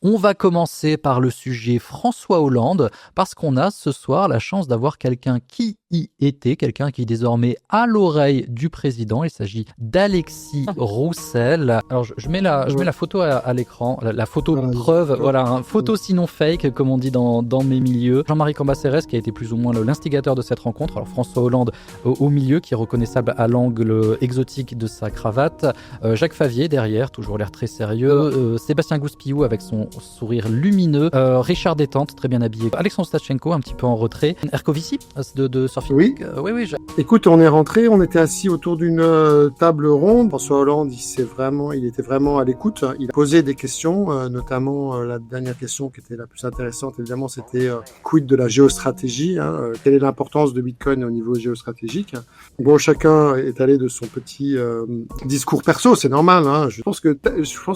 On va commencer par le sujet François Hollande, parce qu'on a ce soir la chance d'avoir quelqu'un qui y était, quelqu'un qui est désormais à l'oreille du président. Il s'agit d'Alexis Roussel. Alors je mets la photo à l'écran, la photo preuve, voilà, hein, photo sinon fake, comme on dit dans mes milieux. Jean-Marie Cambacérès, qui a été plus ou moins l'instigateur de cette rencontre. Alors François Hollande au milieu, qui est reconnaissable à l'angle exotique de sa cravate. Jacques Favier derrière, toujours l'air très sérieux. Sébastien Gouspillou avec son sourire lumineux. Richard Détente, très bien habillé. Alexandre Stachenko, un petit peu en retrait. Ercovici, de Surfing. Oui. Oui. Écoute, on est rentré, on était assis autour d'une table ronde. François Hollande, il était vraiment à l'écoute. Il a posé des questions, notamment la dernière question qui était la plus intéressante, évidemment, c'était quid de la géostratégie, hein, quelle est l'importance de Bitcoin au niveau géostratégique. Bon, chacun est allé de son petit discours perso, c'est normal. Hein. Je pense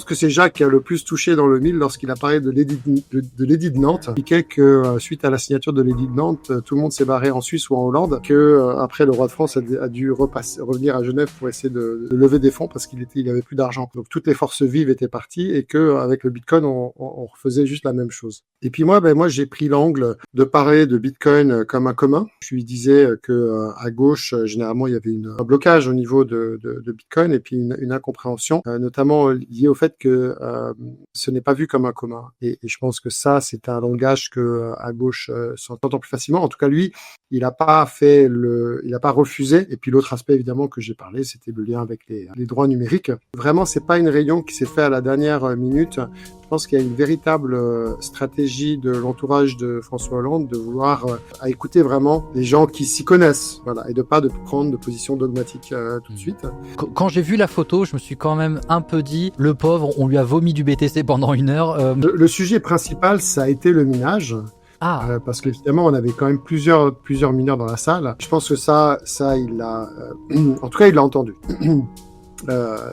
que c'est Jacques qui a le plus touché dans le mille lorsqu'il a parlé de l'édit de Nantes. Il expliquait que suite à la signature de l'édit de Nantes, tout le monde s'est barré en Suisse ou en Hollande, que après le roi de France a dû revenir à Genève pour essayer de lever des fonds parce qu'il avait plus d'argent. Donc toutes les forces vives étaient parties et que avec le Bitcoin on refaisait juste la même chose. Et puis moi j'ai pris l'angle de parler de Bitcoin comme un commun. Je lui disais que à gauche généralement il y avait un blocage au niveau de Bitcoin et puis une incompréhension, notamment liée au fait que ce n'est pas vu comme un commun. Et je pense que ça c'est un langage que à gauche s'entend plus facilement. En tout cas lui, il n'a pas refusé. Et puis l'autre aspect évidemment que j'ai parlé, c'était le lien avec les droits numériques. Vraiment, c'est pas une réunion qui s'est faite à la dernière minute. Je pense qu'il y a une véritable stratégie de l'entourage de François Hollande de vouloir écouter vraiment les gens qui s'y connaissent, voilà, et de prendre de position dogmatique tout de suite. Quand j'ai vu la photo, je me suis quand même un peu dit, le pauvre, on lui a vomi du BTC pendant 1 heure. Le sujet principal, ça a été le minage. Parce qu'évidemment, on avait quand même plusieurs mineurs dans la salle. Je pense que ça, il l'a, en tout cas, il l'a entendu.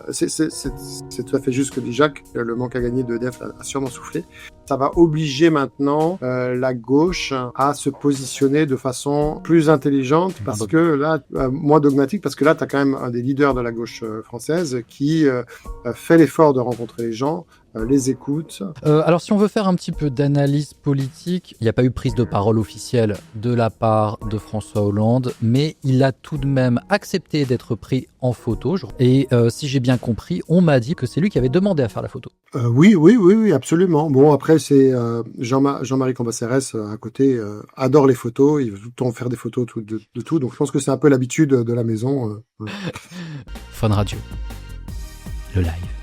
C'est tout à fait juste ce que dit Jacques. Le manque à gagner de EDF a sûrement soufflé. Ça va obliger maintenant la gauche à se positionner de façon plus intelligente, parce que là, moins dogmatique, parce que là, tu as quand même un des leaders de la gauche française qui fait l'effort de rencontrer les gens, les écoute. Alors si on veut faire un petit peu d'analyse politique, il n'y a pas eu prise de parole officielle de la part de François Hollande, mais il a tout de même accepté d'être pris en photo. Et si j'ai bien compris, on m'a dit que c'est lui qui avait demandé à faire la photo. Oui, absolument. Bon, après, c'est Jean-Marie Cambacérès à côté adore les photos, il veut tout le temps faire des photos de tout, donc je pense que c'est un peu l'habitude de la maison. Fun Radio, le live.